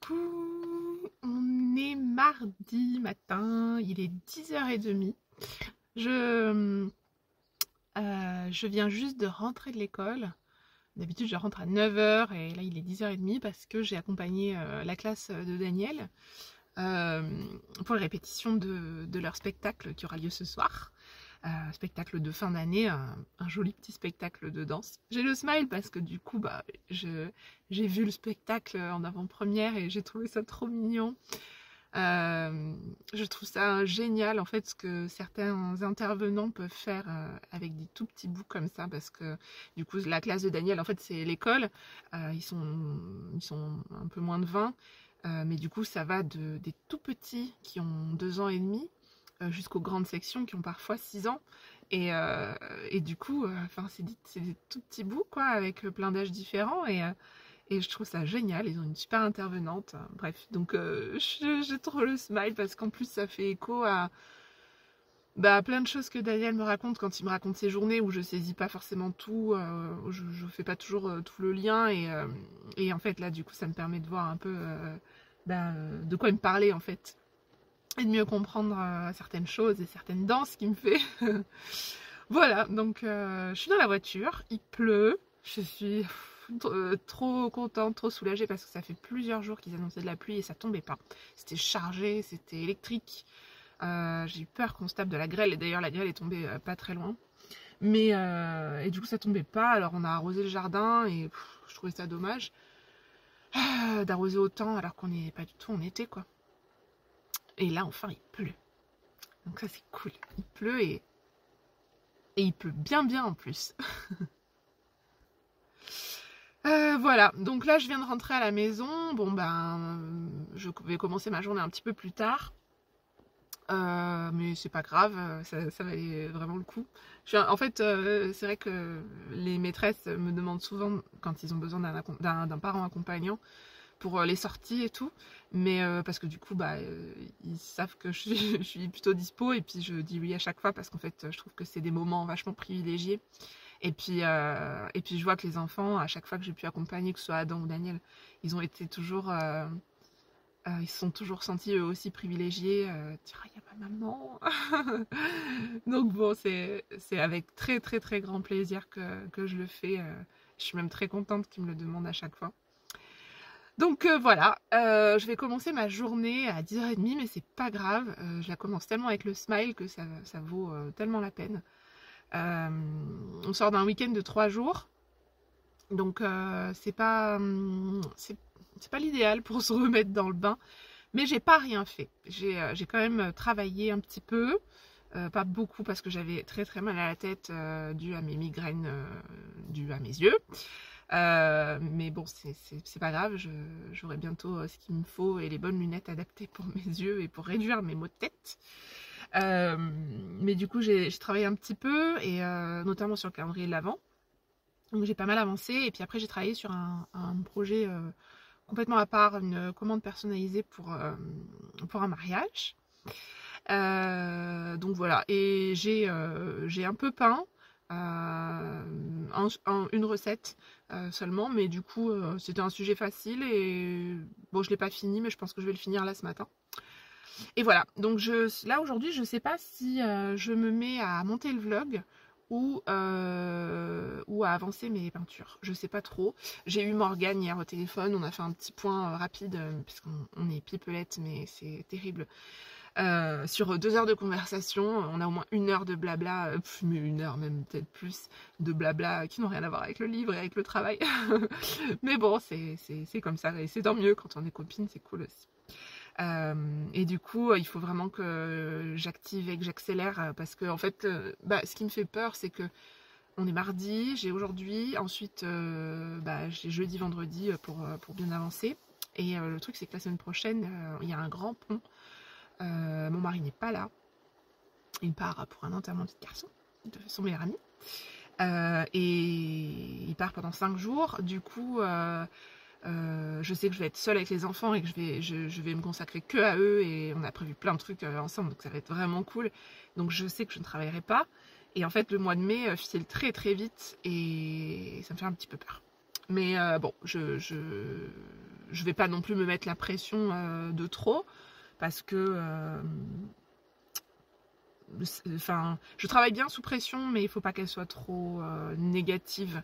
Coucou, on est mardi matin, il est 10h30. Je, je viens juste de rentrer de l'école. D'habitude, je rentre à 9h et là, il est 10h30 parce que j'ai accompagné la classe de Daniel euh, pour les répétitions de leur spectacle qui aura lieu ce soir. Spectacle de fin d'année, un joli petit spectacle de danse. J'ai le smile parce que du coup, j'ai vu le spectacle en avant-première et j'ai trouvé ça trop mignon. Je trouve ça génial en fait ce que certains intervenants peuvent faire avec des tout petits bouts comme ça, parce que du coup la classe de Daniel en fait c'est l'école, ils sont un peu moins de 20, mais du coup ça va des tout petits qui ont 2 ans et demi jusqu'aux grandes sections qui ont parfois 6 ans. Et du coup, c'est des tout petits bouts, quoi, avec plein d'âges différents. Et je trouve ça génial. Ils ont une super intervenante. Bref, donc j'ai trop le smile parce qu'en plus, ça fait écho à plein de choses que Daniel me raconte quand il me raconte ses journées où je saisis pas forcément tout, où je fais pas toujours tout le lien. Et en fait, là, du coup, ça me permet de voir un peu de quoi il me parlait, en fait, et de mieux comprendre certaines choses et certaines danses qu'il me fait. Voilà, donc je suis dans la voiture, il pleut, je suis trop contente, trop soulagée parce que ça fait plusieurs jours qu'ils annonçaient de la pluie et ça tombait pas. C'était chargé, c'était électrique. J'ai eu peur qu'on se tape de la grêle, et d'ailleurs la grêle est tombée pas très loin. Mais et du coup ça tombait pas, alors on a arrosé le jardin et je trouvais ça dommage d'arroser autant alors qu'on n'est pas du tout en été, quoi. Et là enfin il pleut. Donc ça c'est cool. Il pleut et il pleut bien bien en plus. Voilà, donc là je viens de rentrer à la maison. Bon je vais commencer ma journée un petit peu plus tard. Mais c'est pas grave, ça valait vraiment le coup. En fait, c'est vrai que les maîtresses me demandent souvent quand ils ont besoin d'un parent accompagnant pour les sorties et tout, mais parce que du coup ils savent que je suis plutôt dispo, et puis je dis oui à chaque fois parce qu'en fait je trouve que c'est des moments vachement privilégiés. Et puis je vois que les enfants, à chaque fois que j'ai pu accompagner, que ce soit Adam ou Daniel, ils ont été toujours ils se sont toujours sentis eux aussi privilégiés, dire il y a ma maman. Donc bon, c'est avec très très très grand plaisir que je le fais. Je suis même très contente qu'ils me le demandent à chaque fois. Donc voilà, je vais commencer ma journée à 10h30, mais c'est pas grave. Je la commence tellement avec le smile que ça vaut tellement la peine. On sort d'un week-end de 3 jours, donc c'est pas l'idéal pour se remettre dans le bain. Mais j'ai pas rien fait. J'ai quand même travaillé un petit peu, pas beaucoup parce que j'avais très très mal à la tête dû à mes migraines, dû à mes yeux. Mais bon, c'est pas grave, j'aurai bientôt ce qu'il me faut et les bonnes lunettes adaptées pour mes yeux et pour réduire mes maux de tête. Mais du coup, j'ai travaillé un petit peu, et notamment sur le calendrier de l'Avent. Donc j'ai pas mal avancé, et puis après j'ai travaillé sur un projet complètement à part, une commande personnalisée pour un mariage. Donc voilà, et j'ai un peu peint une recette seulement, mais du coup c'était un sujet facile, et bon, je l'ai pas fini, mais je pense que je vais le finir là ce matin. Et voilà, donc là aujourd'hui je sais pas si je me mets à monter le vlog ou à avancer mes peintures. Je sais pas trop. J'ai eu Morgane hier au téléphone, on a fait un petit point rapide, puisqu'on est pipelette, mais c'est terrible. Sur 2 heures de conversation, on a au moins 1 heure de blabla, mais 1 heure, même peut-être plus, de blabla qui n'ont rien à voir avec le livre et avec le travail. Mais bon, c'est comme ça, et c'est tant mieux quand on est copines, c'est cool aussi. Et du coup, il faut vraiment que j'active et que j'accélère, parce que en fait, ce qui me fait peur, c'est que on est mardi, j'ai aujourd'hui, ensuite j'ai jeudi, vendredi pour bien avancer. Et le truc, c'est que la semaine prochaine, il y a un grand pont. Mon mari n'est pas là. Il part pour un enterrement de petite garçon de son meilleur ami. Et il part pendant 5 jours. Du coup, je sais que je vais être seule avec les enfants et que je vais me consacrer que à eux, et on a prévu plein de trucs ensemble, donc ça va être vraiment cool. Donc je sais que je ne travaillerai pas. Et en fait, le mois de mai file très très vite et ça me fait un petit peu peur. Mais bon, je vais pas non plus me mettre la pression de trop, parce que enfin, je travaille bien sous pression, mais il faut pas qu'elle soit trop négative.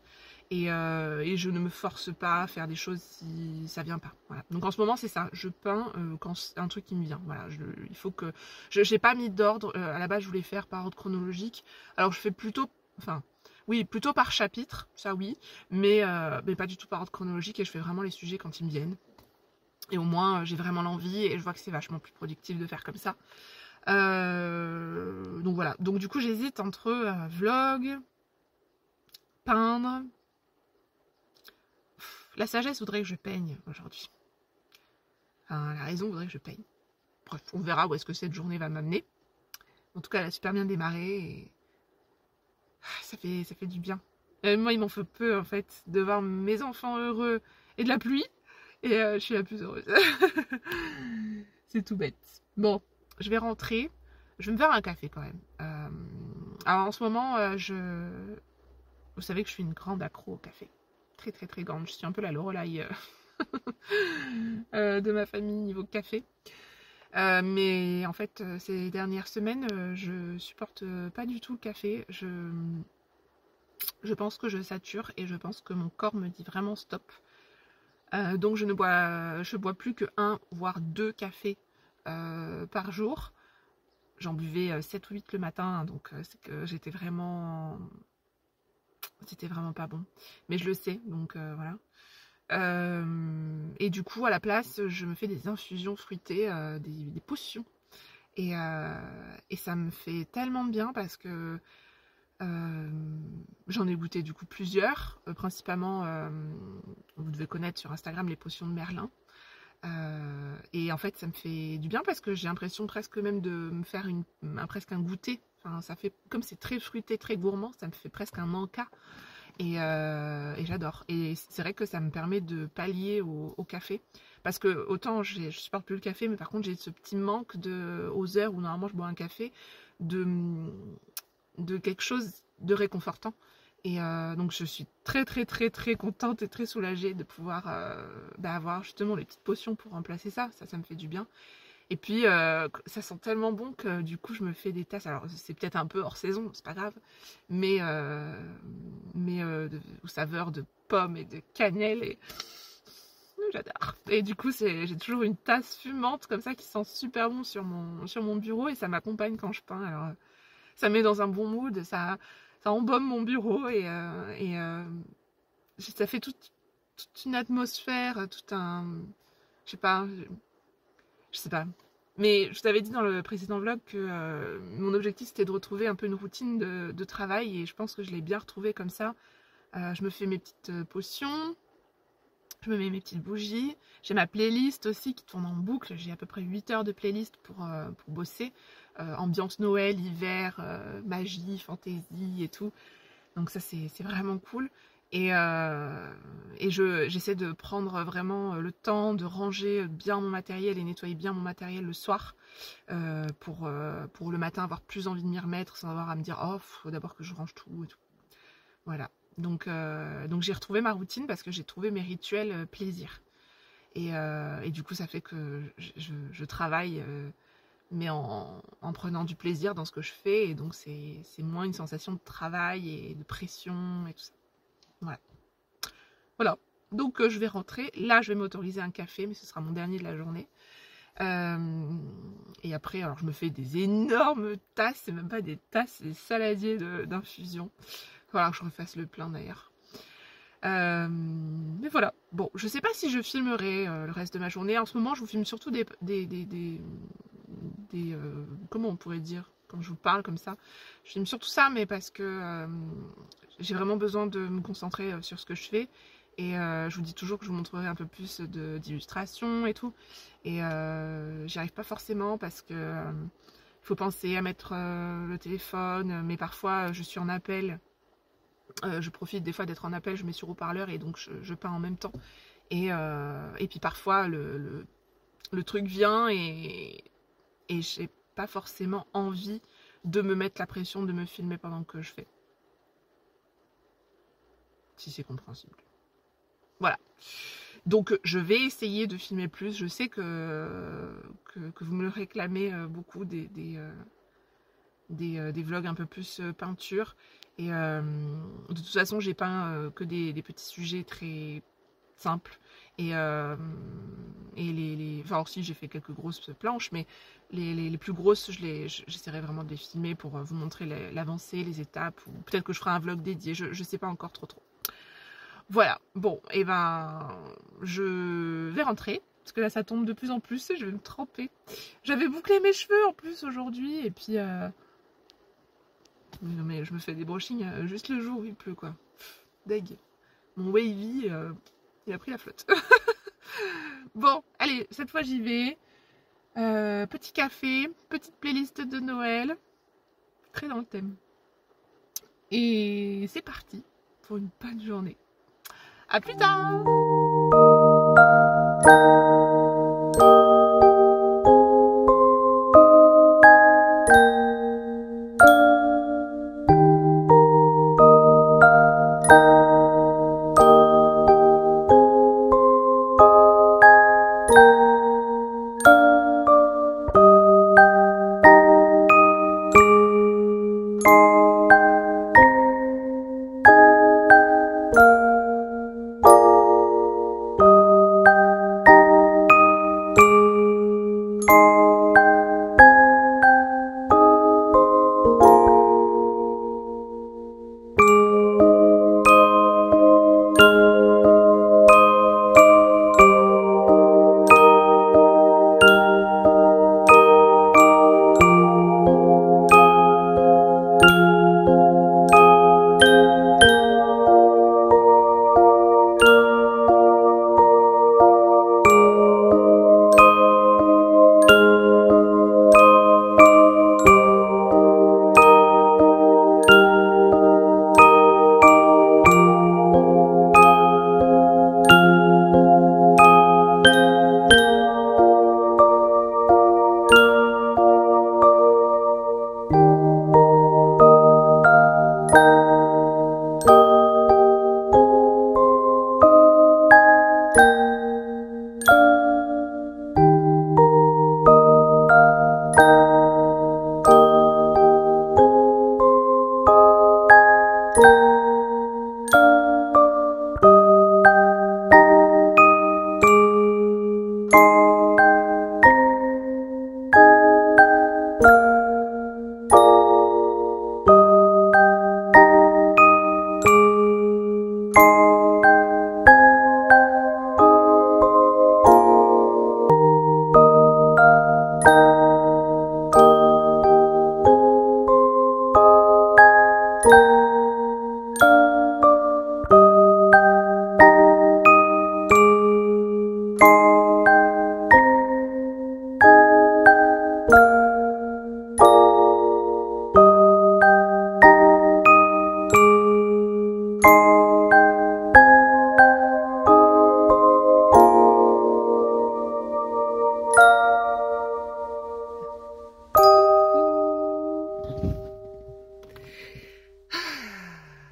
Et je ne me force pas à faire des choses si ça vient pas. Voilà. Donc en ce moment c'est ça, je peins quand c'est un truc qui me vient. Voilà, il faut que j'ai pas mis d'ordre. À la base je voulais faire par ordre chronologique. Alors je fais plutôt, enfin oui, plutôt par chapitre, ça oui, mais pas du tout par ordre chronologique, et je fais vraiment les sujets quand ils me viennent. Et au moins j'ai vraiment l'envie, et je vois que c'est vachement plus productif de faire comme ça. Donc voilà. Donc du coup j'hésite entre vlog, peindre. La sagesse voudrait que je peigne aujourd'hui. Enfin, la raison voudrait que je peigne. Bref, on verra où est-ce que cette journée va m'amener. En tout cas, elle a super bien démarré et ça fait du bien. Moi, il m'en faut peu en fait de voir mes enfants heureux et de la pluie. Et je suis la plus heureuse. C'est tout bête. Bon, je vais rentrer. Je vais me faire un café quand même. Alors en ce moment, vous savez que je suis une grande accro au café. Très très très grande. Je suis un peu la Lorelai de ma famille niveau café. Mais en fait, ces dernières semaines, je supporte pas du tout le café. Je pense que je sature et je pense que mon corps me dit vraiment stop. Donc je bois plus que 1 voire 2 cafés par jour. J'en buvais 7 ou 8 le matin, donc c'est que c'était vraiment pas bon. Mais je le sais, donc voilà. Et du coup, à la place, je me fais des infusions fruitées, des potions. Et ça me fait tellement de bien parce que j'en ai goûté du coup plusieurs, principalement, vous devez connaître sur Instagram les potions de Merlin. Et en fait, ça me fait du bien parce que j'ai l'impression presque même de me faire presque un goûter. Enfin, ça fait, comme c'est très fruité, très gourmand, ça me fait presque un manca. Et j'adore. Et c'est vrai que ça me permet de pallier au café. Parce que autant je supporte plus le café, mais par contre j'ai ce petit manque aux heures où normalement je bois un café, de quelque chose de réconfortant. Et donc je suis très très très très contente et très soulagée de pouvoir avoir justement les petites potions pour remplacer ça. Ça me fait du bien. Et puis ça sent tellement bon que du coup je me fais des tasses. Alors c'est peut-être un peu hors saison, c'est pas grave, mais aux saveurs de pommes et de cannelle, et j'adore. Et du coup j'ai toujours une tasse fumante comme ça qui sent super bon sur mon bureau, et ça m'accompagne quand je peins. Alors ça met dans un bon mood, ça embaume mon bureau, et ça fait toute une atmosphère, tout un, je sais pas. Je sais pas. Mais je t'avais dit dans le précédent vlog que mon objectif c'était de retrouver un peu une routine de travail, et je pense que je l'ai bien retrouvée comme ça. Je me fais mes petites potions, je me mets mes petites bougies, j'ai ma playlist aussi qui tourne en boucle, j'ai à peu près 8 heures de playlist pour bosser. Ambiance Noël, hiver, magie, fantaisie et tout. Donc ça c'est vraiment cool. Et j'essaie de prendre vraiment le temps de ranger bien mon matériel et nettoyer bien mon matériel le soir, pour le matin avoir plus envie de m'y remettre sans avoir à me dire oh faut d'abord que je range tout et tout. Voilà. Donc j'ai retrouvé ma routine parce que j'ai trouvé mes rituels plaisir. Et du coup ça fait que je travaille, mais en prenant du plaisir dans ce que je fais, et donc c'est moins une sensation de travail et de pression et tout ça. Voilà. Donc je vais rentrer. Là, je vais m'autoriser un café, mais ce sera mon dernier de la journée. Et après, alors je me fais des énormes tasses, c'est même pas des tasses, des saladiers d'infusion. Il va falloir que je refasse le plein d'ailleurs. Mais voilà. Bon, je sais pas si je filmerai le reste de ma journée. En ce moment, je vous filme surtout comment on pourrait dire, quand je vous parle comme ça. Je filme surtout ça, mais parce que j'ai vraiment besoin de me concentrer sur ce que je fais. Et je vous dis toujours que je vous montrerai un peu plus d'illustrations et tout. Et j'y arrive pas forcément parce que il faut penser à mettre le téléphone. Mais parfois, je suis en appel. Je profite des fois d'être en appel, je mets sur haut-parleur et donc je peins en même temps. Et puis parfois, le truc vient et j'ai pas forcément envie de me mettre la pression de me filmer pendant que je fais. Si c'est compréhensible. Voilà. Donc je vais essayer de filmer plus. Je sais que vous me le réclamez beaucoup, des vlogs un peu plus peinture. Et de toute façon, j'ai peint que des petits sujets très simples. Et enfin aussi, j'ai fait quelques grosses planches, mais les plus grosses, j'essaierai vraiment de les filmer pour vous montrer l'avancée, les étapes. Ou peut-être que je ferai un vlog dédié, je sais pas encore trop. Voilà, bon, et ben, je vais rentrer. Parce que là, ça tombe de plus en plus, je vais me tremper. J'avais bouclé mes cheveux en plus aujourd'hui, et puis... Non mais je me fais des brushings juste le jour où il pleut quoi. Deg. Mon wavy, il a pris la flotte. Bon, allez, cette fois j'y vais. Petit café, petite playlist de Noël. Très dans le thème. Et c'est parti pour une bonne journée. À plus tard!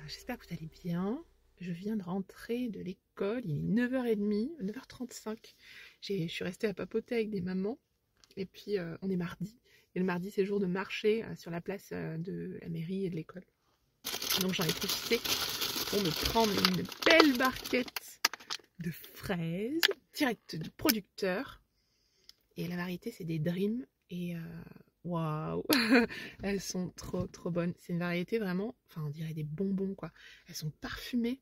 J'espère que vous allez bien. Je viens de rentrer de l'école, il est 9h30, 9h35. Je suis restée à papoter avec des mamans. Et puis on est mardi. Et le mardi, c'est le jour de marché sur la place de la mairie et de l'école. Donc j'en ai profité pour me prendre une belle barquette de fraises, direct du producteur. Et la variété, c'est des Dream. Et waouh, elles sont trop bonnes. C'est une variété vraiment, enfin on dirait des bonbons quoi. Elles sont parfumées.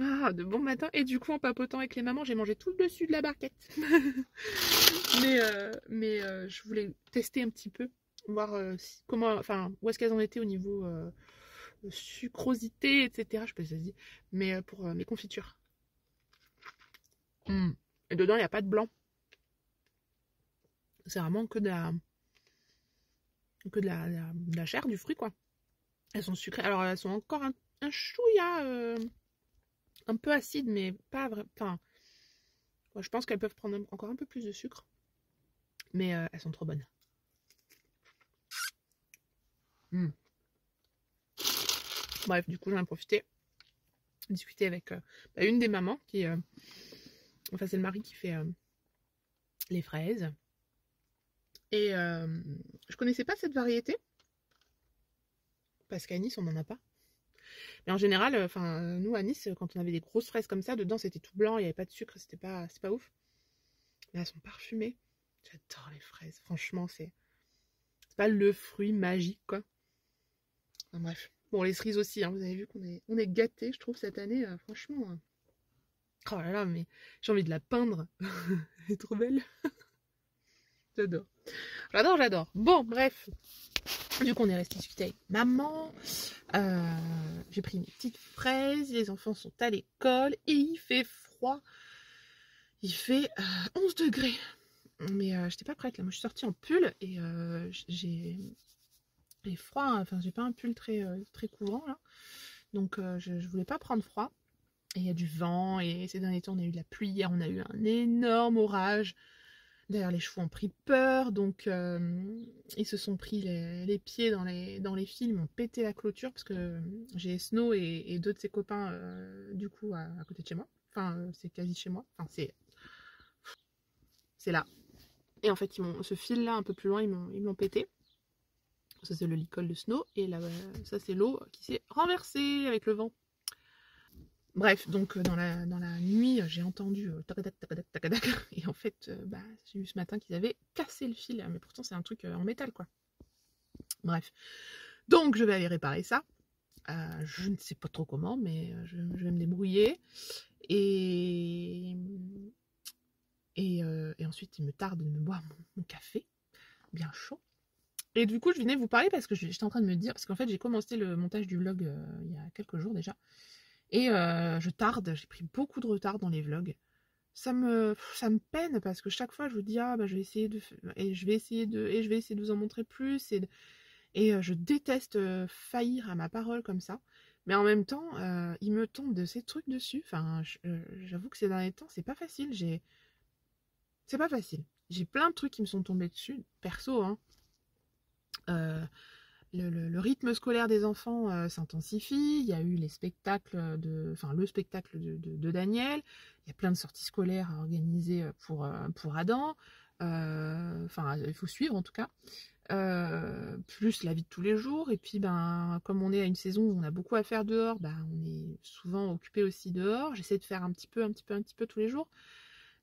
Ah, de bon matin. Et du coup, en papotant avec les mamans, j'ai mangé tout le dessus de la barquette. mais je voulais tester un petit peu, voir comment, enfin, où est-ce qu'elles en étaient au niveau sucrosité, etc. Je sais pas si ça se dit, mais pour mes confitures. Et dedans, il n'y a pas de blanc. C'est vraiment que de la chair du fruit, quoi. Elles sont sucrées. Alors, elles sont encore un chouïa un peu acide, mais pas vraiment. Enfin, je pense qu'elles peuvent prendre encore un peu plus de sucre. Mais elles sont trop bonnes. Bref, du coup, j'en ai profité discuter avec une des mamans qui... enfin, c'est le mari qui fait les fraises. Et je connaissais pas cette variété. Parce qu'à Nice, on n'en a pas. Mais en général, nous à Nice, quand on avait des grosses fraises comme ça, dedans c'était tout blanc, il n'y avait pas de sucre, c'est pas ouf. Mais elles sont parfumées. J'adore les fraises. Franchement, c'est pas le fruit magique, quoi. Enfin, bref. Bon, les cerises aussi, hein, vous avez vu on est gâtés, je trouve, cette année. Franchement. Oh là là, mais j'ai envie de la peindre. Elle est trop belle. J'adore. J'adore. Bon, bref. Du coup, on est resté discuter avec maman. J'ai pris mes petites fraises. Les enfants sont à l'école. Et il fait froid. Il fait 11 degrés. Mais j'étais pas prête là. Moi, je suis sortie en pull. Et j'ai froid. Enfin, j'ai pas un pull très couvrant là. Donc, je voulais pas prendre froid. Et il y a du vent. Et ces derniers temps, on a eu de la pluie. Hier, on a eu un énorme orage. D'ailleurs, les chevaux ont pris peur, donc ils se sont pris les pieds dans les fils, ils m'ont pété la clôture, parce que j'ai Snow et deux de ses copains, du coup, à côté de chez moi. Enfin, c'est quasi chez moi. Enfin, c'est là. Et en fait, ce fil-là, un peu plus loin, ils m'ont pété. Ça, c'est le licol de Snow. Et là, ça, c'est l'eau qui s'est renversée avec le vent. Bref, donc dans la nuit, j'ai entendu tacadac, tacadac, tacadac. Et en fait, j'ai vu ce matin qu'ils avaient cassé le fil. Mais pourtant, c'est un truc en métal, quoi. Bref. Donc, je vais aller réparer ça. Je ne sais pas trop comment, mais je vais me débrouiller. Et ensuite, il me tarde de me boire mon café, bien chaud. Et du coup, je venais vous parler parce que j'étais en train de me dire... Parce qu'en fait, j'ai commencé le montage du vlog il y a quelques jours déjà. Et je tarde, j'ai pris beaucoup de retard dans les vlogs. Ça me peine parce que chaque fois je vous dis je vais essayer je vais essayer de vous en montrer plus et je déteste faillir à ma parole comme ça. Mais en même temps, il me tombe de ces trucs dessus. Enfin, j'avoue que ces derniers temps, c'est pas facile. C'est pas facile. J'ai plein de trucs qui me sont tombés dessus, perso, hein. Le rythme scolaire des enfants s'intensifie. Il y a eu le spectacle de Daniel. Il y a plein de sorties scolaires à organiser pour Adam. Il faut suivre en tout cas. Plus la vie de tous les jours. Et puis, comme on est à une saison où on a beaucoup à faire dehors, on est souvent occupé aussi dehors. J'essaie de faire un petit peu tous les jours.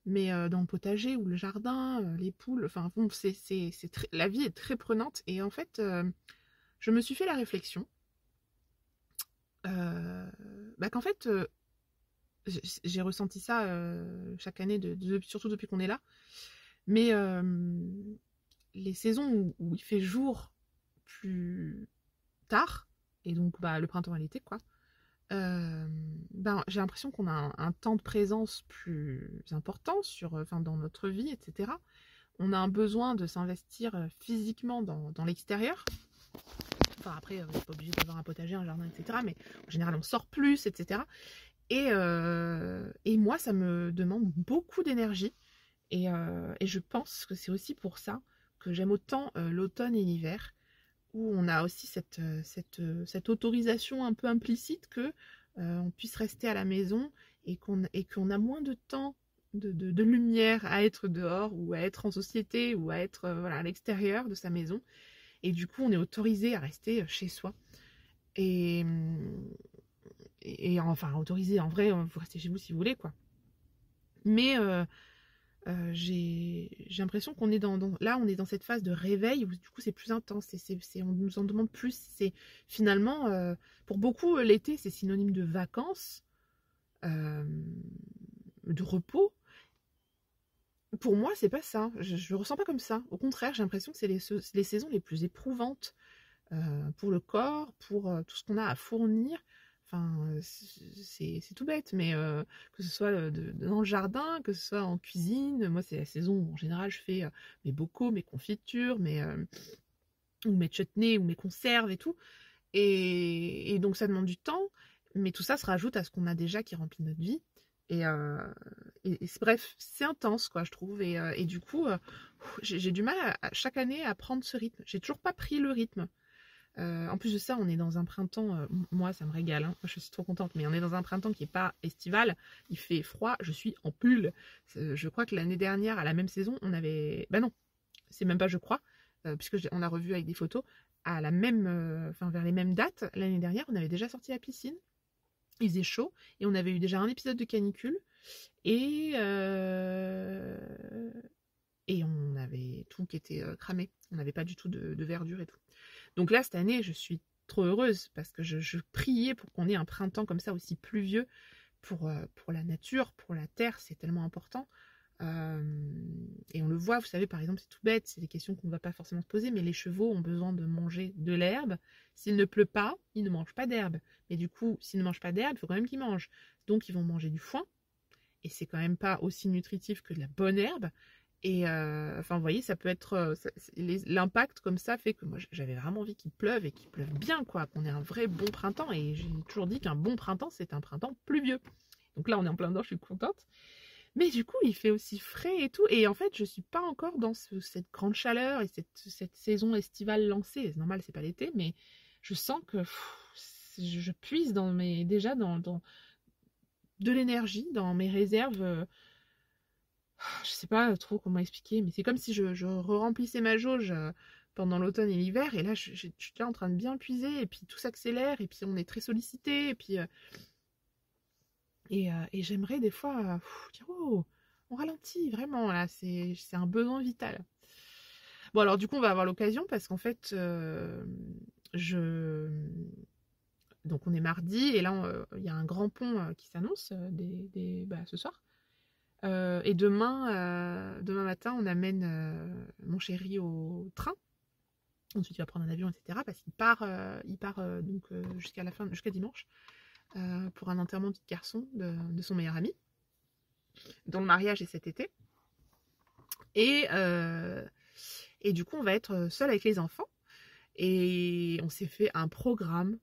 Mais dans le potager ou le jardin, les poules, enfin bon, la vie est très prenante. Et en fait... je me suis fait la réflexion qu'en fait, j'ai ressenti ça chaque année, surtout depuis qu'on est là. Mais les saisons où il fait jour plus tard, et donc le printemps et l'été, quoi, j'ai l'impression qu'on a un temps de présence plus important dans notre vie, etc. On a un besoin de s'investir physiquement dans l'extérieur. Enfin, après, on n'est pas obligé d'avoir un potager, un jardin, etc. Mais en général, on sort plus, etc. Et moi, ça me demande beaucoup d'énergie. Et je pense que c'est aussi pour ça que j'aime autant l'automne et l'hiver, où on a aussi cette autorisation un peu implicite que on puisse rester à la maison et qu'on a moins de temps de lumière à être dehors ou à être en société ou à être à l'extérieur de sa maison. Et du coup, on est autorisé à rester chez soi. Et enfin, autorisé, en vrai, vous restez chez vous si vous voulez, quoi. Mais j'ai l'impression qu'on est là, on est dans cette phase de réveil où du coup, c'est plus intense. On nous en demande plus. C'est finalement, pour beaucoup, l'été, c'est synonyme de vacances, de repos. Pour moi, c'est pas ça. Je le ressens pas comme ça. Au contraire, j'ai l'impression que c'est les saisons les plus éprouvantes pour le corps, pour tout ce qu'on a à fournir. Enfin, c'est tout bête, mais que ce soit dans le jardin, que ce soit en cuisine. Moi, c'est la saison où, en général, je fais mes bocaux, mes confitures, ou mes chutneys, ou mes conserves et tout. Et donc, ça demande du temps, mais tout ça se rajoute à ce qu'on a déjà qui remplit notre vie. Et bref, c'est intense, quoi, je trouve. Et du coup, j'ai du mal chaque année à prendre ce rythme. J'ai toujours pas pris le rythme. En plus de ça, on est dans un printemps, moi ça me régale, hein, je suis trop contente, mais on est dans un printemps qui n'est pas estival, il fait froid, je suis en pull. Je crois que l'année dernière, à la même saison, on avait... Bah non, c'est même pas je crois, puisque on a revu avec des photos, à la même, vers les mêmes dates, l'année dernière, on avait déjà sorti la piscine, il faisait chaud, et on avait eu déjà un épisode de canicule, et on avait tout qui était cramé, on n'avait pas du tout de verdure et tout. Donc là, cette année, je suis trop heureuse parce que je priais pour qu'on ait un printemps comme ça aussi pluvieux pour la nature, pour la terre, c'est tellement important. Et on le voit, vous savez, par exemple, c'est tout bête, c'est des questions qu'on ne va pas forcément se poser, mais les chevaux ont besoin de manger de l'herbe. S'il ne pleut pas, ils ne mangent pas d'herbe. Mais du coup, s'ils ne mangent pas d'herbe, il faut quand même qu'ils mangent. Donc, ils vont manger du foin, et c'est quand même pas aussi nutritif que de la bonne herbe. Et vous voyez, ça peut être l'impact comme ça fait que moi j'avais vraiment envie qu'il pleuve et qu'il pleuve bien, quoi, qu'on ait un vrai bon printemps. Et j'ai toujours dit qu'un bon printemps, c'est un printemps pluvieux. Donc là, on est en plein dedans, je suis contente. Mais du coup, il fait aussi frais et tout. Et en fait, je suis pas encore dans cette grande chaleur et cette saison estivale lancée. C'est normal, c'est pas l'été, mais je sens que je puise déjà dans de l'énergie, dans mes réserves. Je sais pas trop comment expliquer, mais c'est comme si je remplissais ma jauge pendant l'automne et l'hiver, et là je suis là en train de bien puiser, et puis tout s'accélère, et puis on est très sollicité, et puis et j'aimerais des fois dire oh, on ralentit vraiment là, c'est un besoin vital. Bon alors du coup on va avoir l'occasion parce qu'en fait donc on est mardi et là il y a un grand pont qui s'annonce ce soir. Et demain matin, on amène mon chéri au train. Ensuite, il va prendre un avion, etc. Parce qu'il part, donc jusqu'à dimanche, pour un enterrement de petit garçon de son meilleur ami, dont le mariage est cet été. Et du coup, on va être seul avec les enfants. Et on s'est fait un programme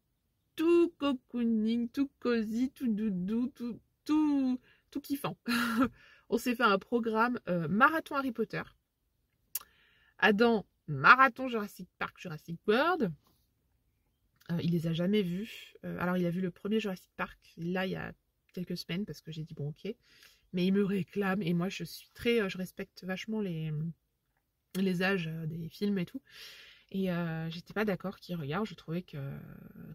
tout cocooning, tout cosy, tout doudou, tout kiffant. On s'est fait un programme marathon Harry Potter. Adam, marathon Jurassic Park, Jurassic World. Il les a jamais vus. Alors, il a vu le premier Jurassic Park, là, il y a quelques semaines, parce que j'ai dit, bon, ok. Mais il me réclame, et moi, je respecte vachement les âges des films et tout. Et j'étais pas d'accord qu'il regarde, je trouvais que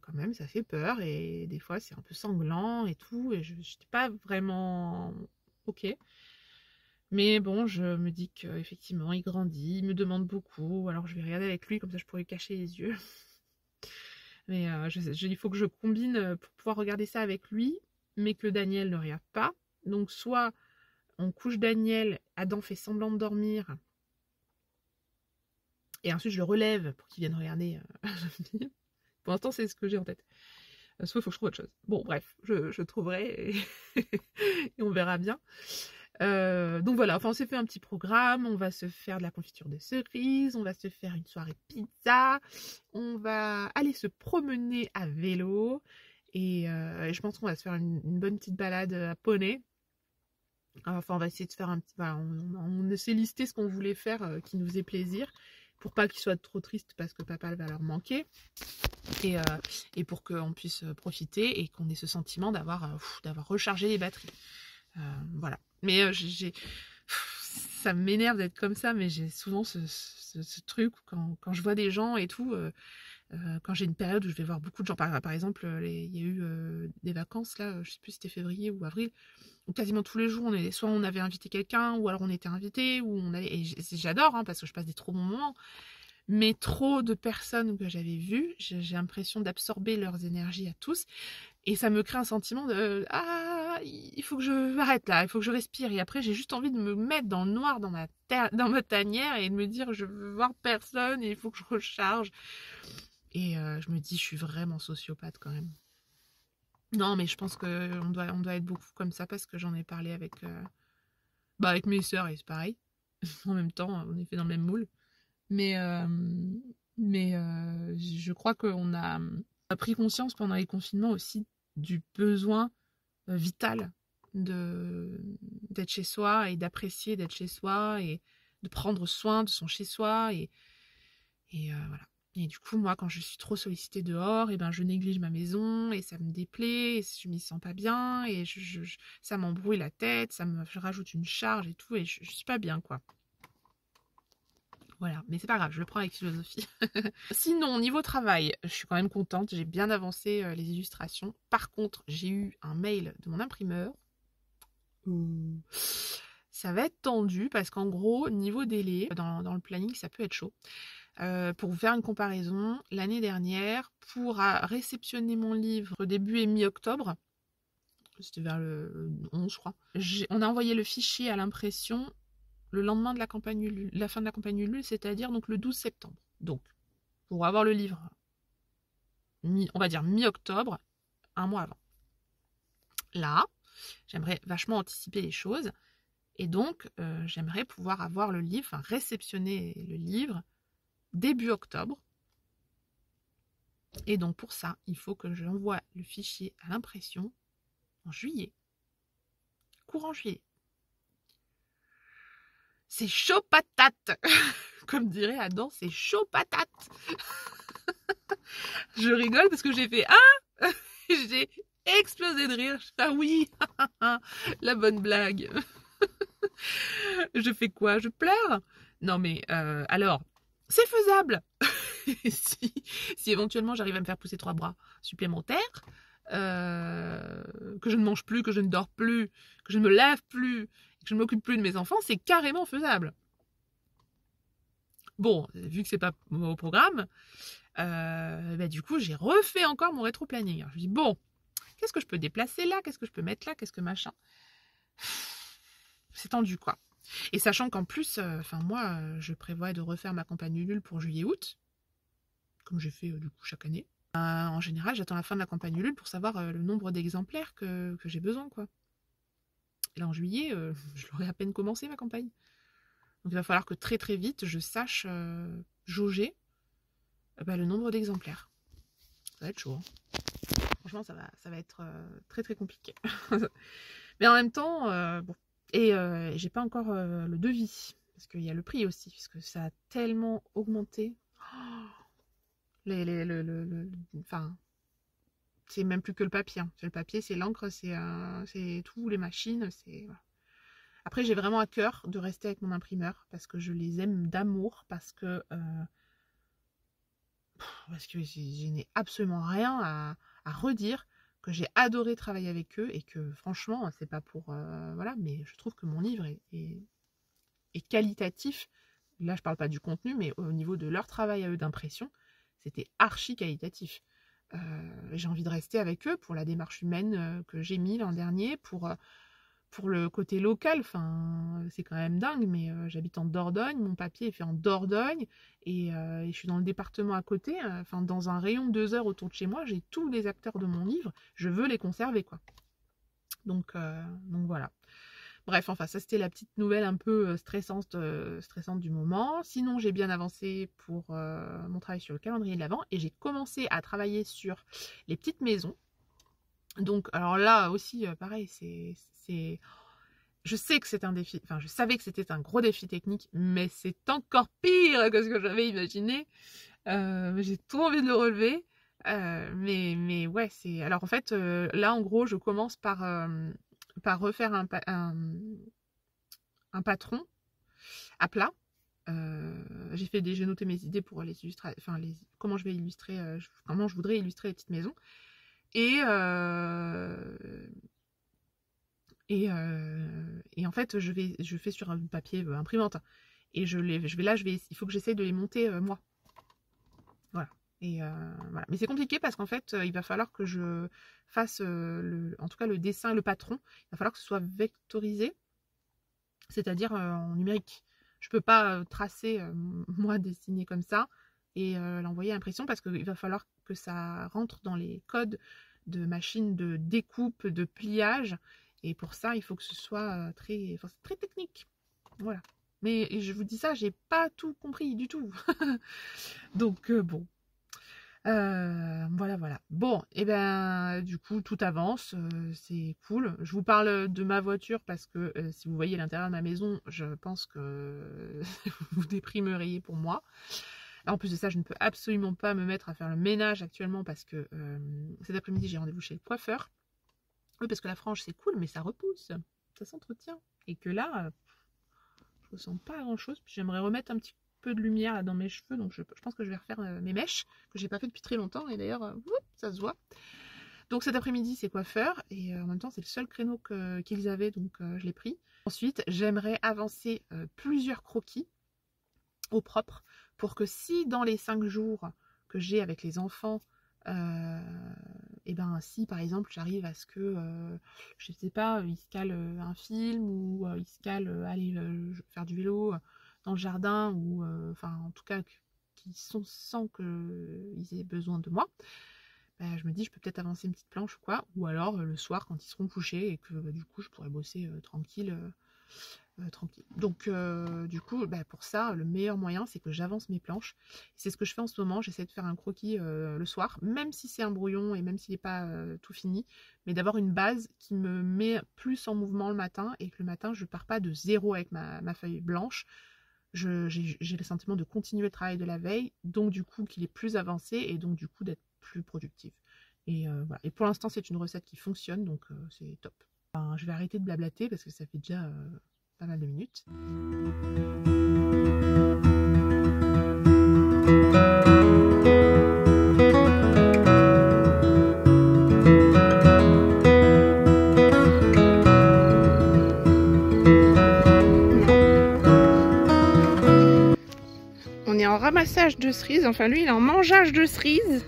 quand même ça fait peur et des fois c'est un peu sanglant et tout, et j'étais pas vraiment ok. Mais bon, je me dis qu'effectivement il grandit, il me demande beaucoup, alors je vais regarder avec lui, comme ça je pourrais lui cacher les yeux. Mais il faut que je combine pour pouvoir regarder ça avec lui, mais que Daniel ne regarde pas. Donc soit on couche Daniel, Adam fait semblant de dormir, et ensuite je le relève pour qu'il vienne regarder. Pour l'instant, c'est ce que j'ai en tête. Soit il faut que je trouve autre chose. Bon, bref, je trouverai et on verra bien. Donc voilà, enfin on s'est fait un petit programme, on va se faire de la confiture de cerises, on va se faire une soirée pizza, on va aller se promener à vélo, et je pense qu'on va se faire une bonne petite balade à poney. Enfin, on va essayer de faire un petit... Voilà, on s'est listé ce qu'on voulait faire qui nous faisait plaisir, pour pas qu'ils soient trop tristes parce que papa va leur manquer. Et pour qu'on puisse profiter et qu'on ait ce sentiment d'avoir rechargé les batteries. Voilà. Mais ça m'énerve d'être comme ça, mais j'ai souvent ce truc quand je vois des gens et tout, quand j'ai une période où je vais voir beaucoup de gens. Par exemple, il y a eu des vacances, là, je sais plus si c'était février ou avril, où quasiment tous les jours, soit on avait invité quelqu'un, ou alors on était invité, ou on allait... Et j'adore, hein, parce que je passe des trop bons moments. Mais trop de personnes que j'avais vues, j'ai l'impression d'absorber leurs énergies à tous, et ça me crée un sentiment de il faut que je m'arrête là, il faut que je respire, et après j'ai juste envie de me mettre dans le noir dans ma tanière et de me dire je veux voir personne et il faut que je recharge. Et je me dis je suis vraiment sociopathe quand même. Non, mais je pense que on doit être beaucoup comme ça, parce que j'en ai parlé avec mes sœurs, et c'est pareil. En même temps, on est fait dans le même moule. Mais je crois qu'on a pris conscience pendant les confinements aussi du besoin vital d'être chez soi et d'apprécier d'être chez soi et de prendre soin de son chez soi. Et voilà. Et du coup, moi, quand je suis trop sollicitée dehors, et ben, je néglige ma maison et ça me déplaît, et je m'y sens pas bien, et ça m'embrouille la tête, je rajoute une charge et tout, et je suis pas bien, quoi. Voilà, mais c'est pas grave, je le prends avec philosophie. Sinon, niveau travail, je suis quand même contente, j'ai bien avancé les illustrations. Par contre, j'ai eu un mail de mon imprimeur. Ça va être tendu parce qu'en gros, niveau délai, dans le planning, ça peut être chaud. Pour vous faire une comparaison, l'année dernière, pour réceptionner mon livre début et mi-octobre, c'était vers le 11, je crois, on a envoyé le fichier à l'impression le lendemain de la campagne Ulule, la fin de la campagne Ulule, c'est-à-dire donc le 12 septembre. Donc, pour avoir le livre, on va dire mi-octobre, un mois avant. Là, j'aimerais vachement anticiper les choses, et donc j'aimerais pouvoir avoir le livre, enfin réceptionner le livre début octobre. Et donc pour ça, il faut que j'envoie le fichier à l'impression en juillet. Courant juillet. C'est chaud patate. Comme dirait Adam, c'est chaud patate. Je rigole parce que j'ai fait ah. J'ai explosé de rire. Ah oui, la bonne blague. Je fais quoi? Je pleure? Non mais alors, c'est faisable. si éventuellement j'arrive à me faire pousser 3 bras supplémentaires, que je ne mange plus, que je ne dors plus, que je ne me lave plus, que je ne m'occupe plus de mes enfants, c'est carrément faisable. Bon, vu que c'est pas au programme, du coup j'ai refait encore mon rétro-planning. Je me dis bon, qu'est-ce que je peux déplacer là, qu'est-ce que je peux mettre là, qu'est-ce que machin. C'est tendu quoi. Et sachant qu'en plus, moi, je prévois de refaire ma campagne Ulule pour juillet-août, comme j'ai fait du coup chaque année. En général, j'attends la fin de la campagne Ulule pour savoir le nombre d'exemplaires que j'ai besoin, quoi. Et là, en juillet, je l'aurais à peine commencé, ma campagne. Donc, il va falloir que très très vite, je sache jauger le nombre d'exemplaires. Ça va être chaud. Hein. Franchement, ça va être très très compliqué. Mais en même temps, bon. Et j'ai pas encore le devis. Parce qu'il y a le prix aussi. Puisque ça a tellement augmenté. Enfin, c'est même plus que le papier. Hein. C'est le papier, c'est l'encre, c'est tout, les machines. Voilà. Après, j'ai vraiment à cœur de rester avec mon imprimeur parce que je les aime d'amour, parce que je n'ai absolument rien à redire, que j'ai adoré travailler avec eux et que franchement, c'est pas pour voilà, mais je trouve que mon livre est qualitatif. Là, je parle pas du contenu, mais au niveau de leur travail à eux d'impression, c'était archi qualitatif. J'ai envie de rester avec eux pour la démarche humaine que j'ai mis l'an dernier, pour le côté local. Enfin, c'est quand même dingue, mais j'habite en Dordogne, mon papier est fait en Dordogne, et je suis dans le département à côté, dans un rayon de 2 heures autour de chez moi, j'ai tous les acteurs de mon livre, je veux les conserver, quoi. Donc voilà. Bref, ça c'était la petite nouvelle un peu stressante du moment. Sinon, j'ai bien avancé pour mon travail sur le calendrier de l'Avent et j'ai commencé à travailler sur les petites maisons. Donc, alors là aussi, pareil, je sais que c'est un défi, je savais que c'était un gros défi technique, mais c'est encore pire que ce que j'avais imaginé. J'ai trop envie de le relever. Mais ouais, c'est... Alors en fait, là, en gros, je commence par refaire un patron à plat. J'ai noté mes idées pour les illustrer, comment je vais illustrer, comment je voudrais illustrer les petites maisons. Et en fait, je fais sur un papier imprimante. Et il faut que j'essaye de les monter moi. Voilà. Et voilà. Mais c'est compliqué parce qu'en fait, il va falloir que je fasse en tout cas le dessin et le patron. Il va falloir que ce soit vectorisé, c'est-à-dire en numérique. Je peux pas tracer, moi, dessiner comme ça et l'envoyer à l'impression parce qu'il va falloir que ça rentre dans les codes de machines de découpe, de pliage. Et pour ça, il faut que ce soit très technique. Voilà. Mais je vous dis ça, j'ai pas tout compris du tout. Donc bon. Voilà. Bon, et du coup, tout avance, c'est cool. Je vous parle de ma voiture parce que si vous voyez l'intérieur de ma maison, je pense que vous déprimeriez pour moi. En plus de ça, je ne peux absolument pas me mettre à faire le ménage actuellement parce que cet après-midi, j'ai rendez-vous chez le coiffeur. Oui, parce que la frange, c'est cool, mais ça repousse, ça s'entretient. Et que là, je ne ressens pas grand-chose. Puis j'aimerais remettre un petit peu de lumière là, dans mes cheveux, donc je pense que je vais refaire mes mèches, que j'ai pas fait depuis très longtemps, et d'ailleurs, ça se voit. Donc cet après-midi, c'est coiffeur, et en même temps, c'est le seul créneau qu'ils avaient, donc je l'ai pris. Ensuite, j'aimerais avancer plusieurs croquis au propre, pour que si dans les 5 jours que j'ai avec les enfants, et ben si par exemple j'arrive à ce que je sais pas, ils se calent un film ou ils se calent aller faire du vélo dans le jardin ou enfin en tout cas qu'ils sont sans qu'ils aient besoin de moi, ben, je me dis je peux peut-être avancer une petite planche ou quoi, ou alors le soir quand ils seront couchés et que du coup je pourrais bosser tranquille. Donc du coup pour ça le meilleur moyen c'est que j'avance mes planches. C'est ce que je fais en ce moment, j'essaie de faire un croquis le soir, même si c'est un brouillon et même s'il n'est pas tout fini, mais d'avoir une base qui me met plus en mouvement le matin, et que le matin je pars pas de zéro avec ma feuille blanche. J'ai le sentiment de continuer le travail de la veille, donc du coup qu'il est plus avancé et donc du coup d'être plus productive. Et voilà. Et pour l'instant c'est une recette qui fonctionne, donc c'est top. Enfin, je vais arrêter de blablater parce que ça fait déjà pas mal de minutes. On est en ramassage de cerises, enfin lui il est en mangeage de cerises.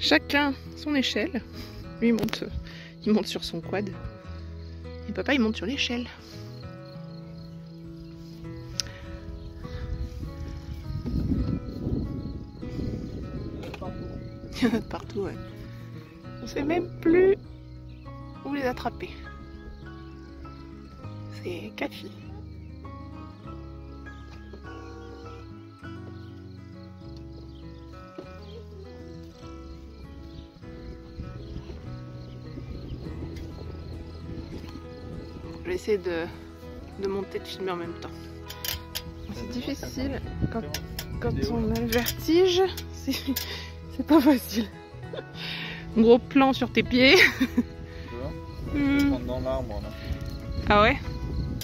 Chacun son échelle. Lui il monte sur son quad. Et papa il monte sur l'échelle. Il y en a de partout, ouais. On sait même plus où les attraper. C'est 4 filles. Je vais essayer de monter, de filmer en même temps. C'est difficile quand on a le vertige, c'est pas facile. Gros plan sur tes pieds. Tu vois, prendre dans l'arbre là. Ah ouais?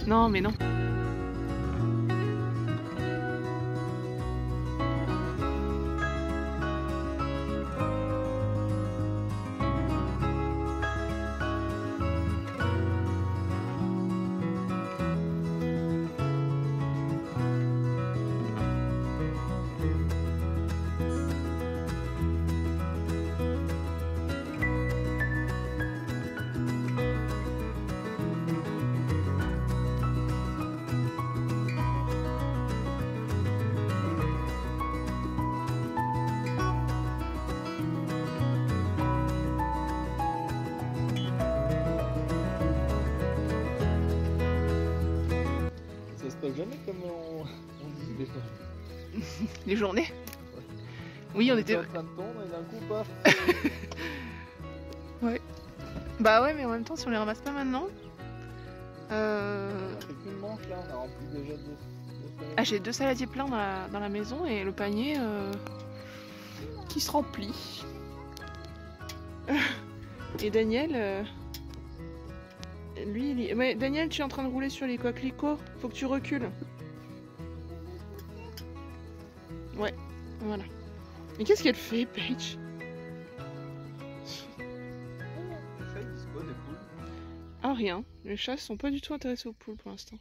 Non mais non. Jamais comme on dit des fois. Les journées? Ouais. Oui, on était en train de tondre et d'un coup, paf. Ouais. Bah ouais, mais en même temps, si on les ramasse pas maintenant. Ça fait qu'une manche là, on a rempli déjà deux ah, j'ai 2 saladiers pleins dans la maison et le panier qui se remplit. Et Daniel. Lui, ouais, Daniel, tu es en train de rouler sur les coquelicots. Faut que tu recules. Ouais, voilà. Mais qu'est-ce qu'elle fait, Paige? Ah, rien. Les chats sont pas du tout intéressés aux poules pour l'instant.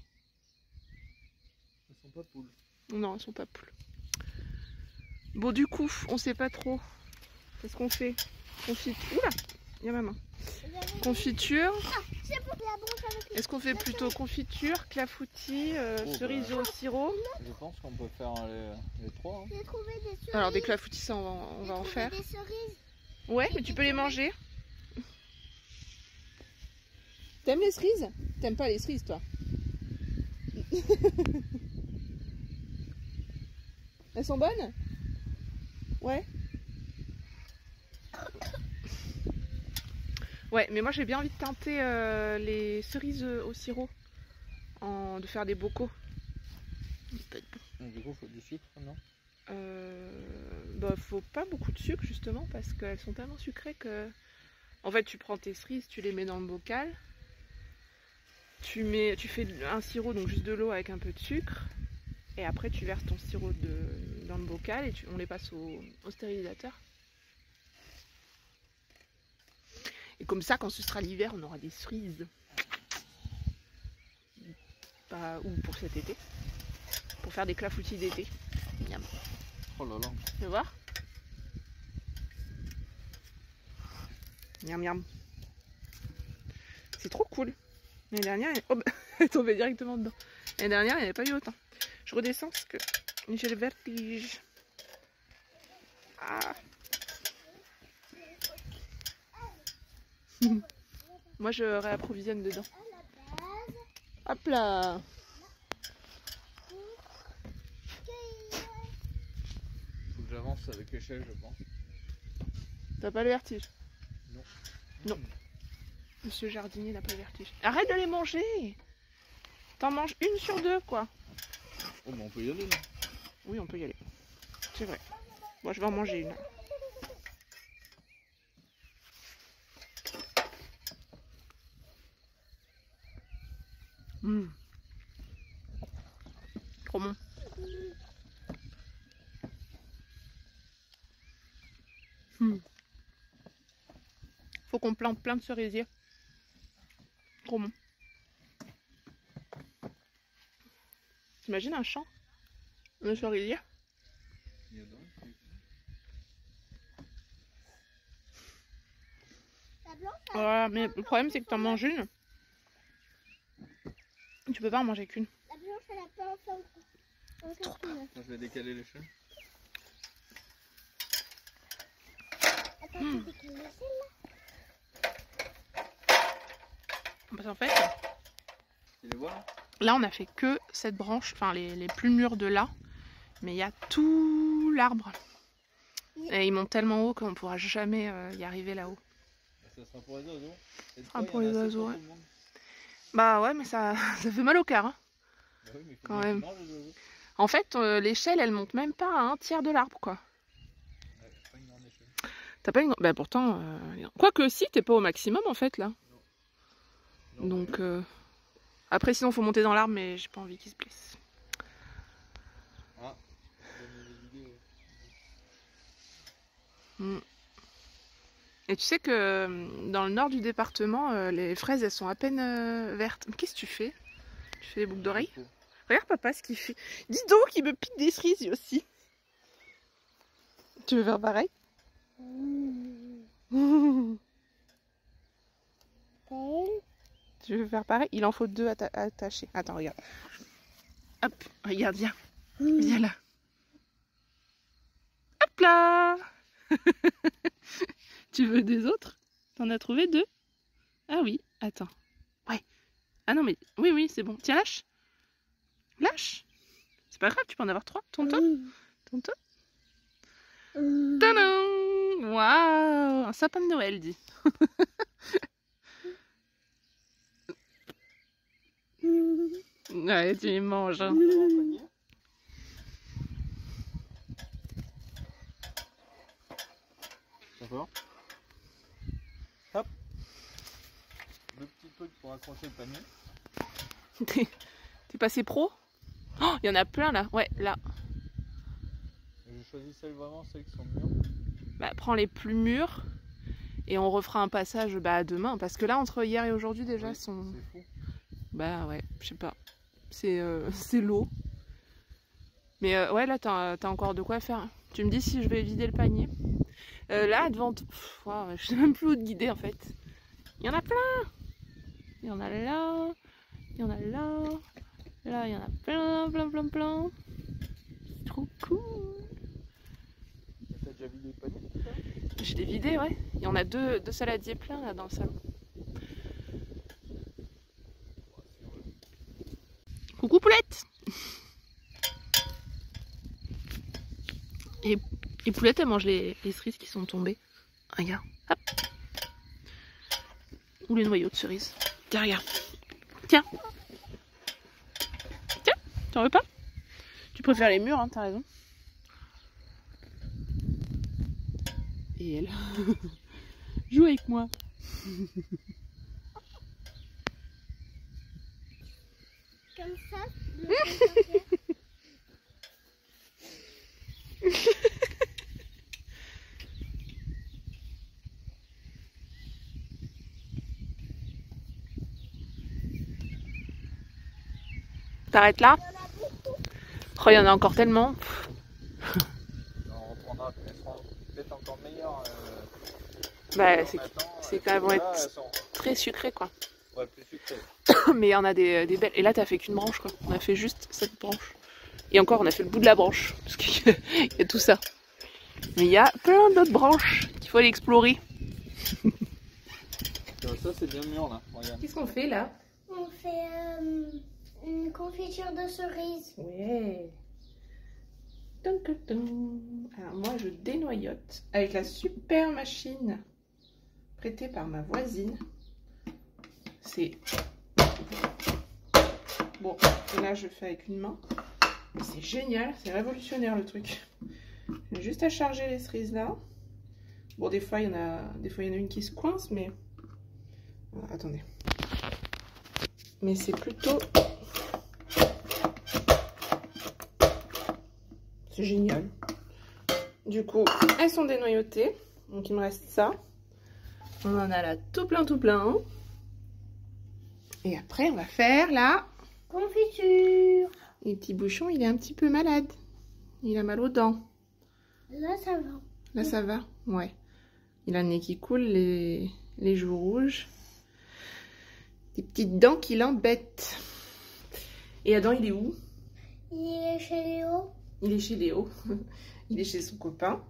Elles sont pas poules. Non, elles sont pas poules. Bon, du coup, on sait pas trop. Qu'est-ce qu'on fait? Oula, il y a ma main. Confiture. Est-ce qu'on fait plutôt confiture, clafoutis, cerise au sirop? Je pense qu'on peut faire les trois. Hein. Alors des clafoutis, ça on va en faire. Ouais, mais tu peux les manger. T'aimes les cerises? T'aimes pas les cerises, toi? Elles sont bonnes? Ouais. Ouais, mais moi j'ai bien envie de tenter les cerises au sirop, de faire des bocaux. Du coup, il faut du sucre, non? Bah, faut pas beaucoup de sucre justement parce qu'elles sont tellement sucrées que... En fait, tu prends tes cerises, tu les mets dans le bocal. Tu fais un sirop, donc juste de l'eau avec un peu de sucre. Et après, tu verses ton sirop dans le bocal et on les passe au stérilisateur. Et comme ça, quand ce sera l'hiver, on aura des cerises. Ou pour cet été. Pour faire des clafoutis d'été. Miam. Oh là là. Tu veux voir? Miam miam. C'est trop cool. L'année dernière, elle est tombée directement dedans. L'année dernière, il n'y avait pas eu autant. Je redescends parce que j'ai le vertige. Ah. Moi, je réapprovisionne dedans. Hop là. Faut que j'avance avec l'échelle, je pense. T'as pas le vertige? Non. Non. Monsieur Jardinier n'a pas le vertige. Arrête de les manger. T'en manges une sur deux, quoi. Oh, mais on peut y aller, là. Oui, on peut y aller. C'est vrai. Moi, je vais en manger une. Trop bon. Faut qu'on plante plein de cerisiers. Trop bon. T'imagines un champ de cerisiers? Voilà, mais le problème c'est que t'en manges une. Tu peux pas en manger qu'une. La blanche, elle a pas enfin. Je vais décaler l'échelle. Attends, tu décales l'échelle là? Parce qu'en fait, Tu les vois là? là on a fait que cette branche, enfin les plus mûres de là. Mais il y a tout l'arbre. Et ils montent tellement haut qu'on pourra jamais y arriver là-haut. Ça sera pour les oiseaux. Ça sera pour les oiseaux, ouais. Bah ouais, mais ça fait mal au cœur. Hein. Bah oui, mais faut quand bien même. qu'ils mangent, les oiseaux. En fait, l'échelle, elle monte même pas à un tiers de l'arbre, quoi. Ouais, pas une grande échelle. T'as pas une... Bah pourtant... Quoique si, t'es pas au maximum, en fait, là. Non. Donc... Après, sinon, faut monter dans l'arbre, mais j'ai pas envie qu'il se blesse. Ah, donner des idées, Mm. Et tu sais que dans le nord du département, les fraises, elles sont à peine vertes. Mais qu'est-ce que tu fais? Tu fais des boucles d'oreilles? Regarde papa ce qu'il fait. Dis donc, il me pique des cerises aussi. Tu veux faire pareil? Tu veux faire pareil? Il en faut deux attachés. Attends, regarde. Hop, regarde, viens. Viens là. Hop là. Tu veux des autres? T'en as trouvé deux? Ah oui, attends. Ouais. Ah non mais, oui, oui, c'est bon. Tiens, lâche. Lâche. C'est pas grave, tu peux en avoir trois. Tonton. Tonton. Tadam! Waouh! Un sapin de Noël, dit. Ouais, tu les manges. Hein. D'accord. Hop. Le petit truc pour accrocher le panier. T'es passé pro? Oh, il y en a plein là. Ouais, là. Je choisis celles vraiment, celles qui sont mûres. Bah, prends les plus mûres et on refera un passage demain. Parce que là, entre hier et aujourd'hui, déjà, Oui, sont. c'est fou. Bah ouais, je sais pas. C'est l'eau. Mais ouais, là, t'as encore de quoi faire. Tu me dis si je vais vider le panier. Là, devant. Wow, je sais même plus où te guider en fait. Il y en a plein. Il y en a là. Il y en a là. Là, il y en a plein. C'est trop cool. T'as déjà vidé le panier? Je l'ai vidé, ouais. Il y en a deux saladiers pleins là dans le salon. Coucou Poulette. Et Poulette, elle mange les cerises qui sont tombées. Regarde, hop. Ou les noyaux de cerises. Tiens, regarde. Tiens. Tiens, t'en veux pas? Tu préfères les mûres, hein, t'as raison. Et elle joue avec moi. Comme ça, je peux sortir. T'arrêtes là? Oh, il y en a encore tellement. On reprendra, elles seront peut-être encore meilleures. Bah, c'est quand même vont là, être elles sont très sucré quoi. ouais, plus sucrées. Mais on a des belles. Et là, t'as fait qu'une branche quoi. On a fait juste cette branche. Et encore, on a fait le bout de la branche. Parce qu'il y a tout ça. Mais il y a plein d'autres branches qu'il faut aller explorer. Ça, c'est bien mûr là. Regarde. Qu'est-ce qu'on fait là? On fait une confiture de cerise. Ouais. Alors moi, je dénoyote avec la super machine prêtée par ma voisine. C'est... Bon, et là, je fais avec une main. Mais c'est génial, c'est révolutionnaire le truc. J'ai juste à charger les cerises là. Bon, des fois, il y en a une qui se coince, mais... Ah, attendez. Mais c'est plutôt... C'est génial. Du coup, elles sont dénoyautées. Donc, il me reste ça. On en a là tout plein, tout plein. Et après, on va faire la... Confiture. Et le petit bouchon, il est un petit peu malade. Il a mal aux dents. Là, ça va. Là, ça va? Ouais. Il a le nez qui coule, les joues rouges. Des petites dents qui l'embêtent. Et Adam, il est où? Il est chez Léo. Il est chez Léo. Il est chez son copain.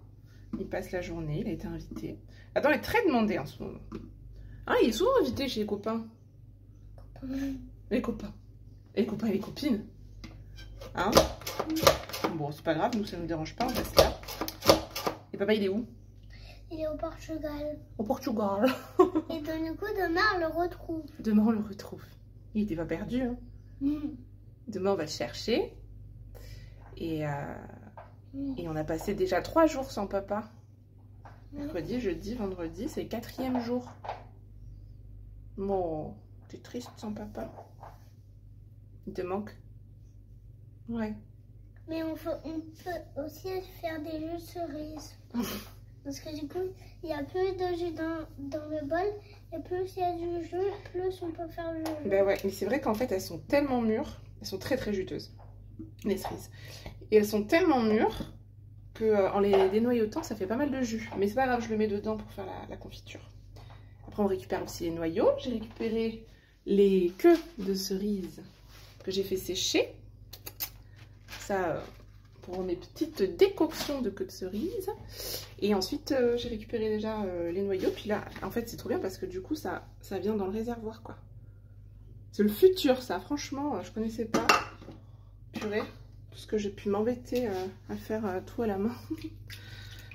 Il passe la journée, il a été invité. Adam est très demandé en ce moment. Ah, il est souvent invité chez les copains. Les copains. Et les copains et les copines. Hein? Bon, c'est pas grave, nous ça nous dérange pas, on reste là. Et papa, il est où? Il est au Portugal. Au Portugal. Et donc, du coup, demain, on le retrouve. Demain, on le retrouve. Il était pas perdu. Hein. Demain, on va le chercher. Et on a passé déjà 3 jours sans papa. Mercredi, jeudi, vendredi, c'est le 4e jour. Bon, t'es triste sans papa. Il te manque? Ouais. Mais on peut aussi faire des jus de cerises. Parce que du coup, il y a plus de jus dans le bol. Et plus il y a du jus, plus on peut faire le jus. Ben ouais, mais c'est vrai qu'en fait, elles sont tellement mûres. Elles sont très très juteuses, les cerises. Et elles sont tellement mûres que en les dénoyautant, ça fait pas mal de jus. Mais c'est pas grave, je le mets dedans pour faire la confiture. Après, on récupère aussi les noyaux. J'ai récupéré les queues de cerises que j'ai fait sécher. Ça, pour mes petites décoctions de queues de cerises. Et ensuite, j'ai récupéré déjà les noyaux. Puis là, en fait, c'est trop bien parce que du coup, ça vient dans le réservoir, quoi. C'est le futur, ça. Franchement, je connaissais pas. Purée. Tout ce que j'ai pu m'embêter à faire tout à la main.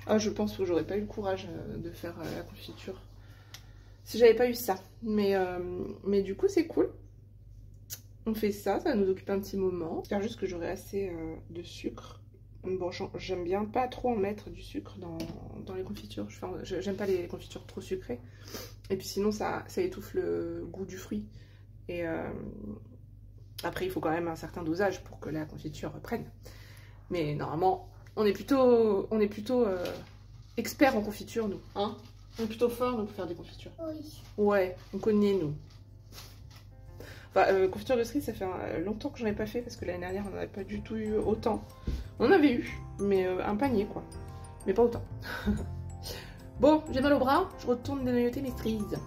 Ah, je pense que j'aurais pas eu le courage de faire la confiture si j'avais pas eu ça. Mais du coup, c'est cool. On fait ça, ça nous occupe un petit moment. J'espère juste que j'aurai assez de sucre. Bon, j'aime bien pas trop en mettre du sucre dans les confitures. J'aime pas les confitures trop sucrées. Et puis sinon, ça étouffe le goût du fruit. Et après, il faut quand même un certain dosage pour que la confiture prenne. Mais normalement, on est plutôt experts en confiture, nous. Hein? On est plutôt forts, nous, pour faire des confitures. Oui. Ouais, on connaît, nous. Enfin, confiture de cerise, ça fait longtemps que j'en ai pas fait parce que l'année dernière, on n'en avait pas du tout eu autant. On en avait eu, mais un panier, quoi. Mais pas autant. Bon, j'ai mal au bras, je retourne dénoyauter mes cerises.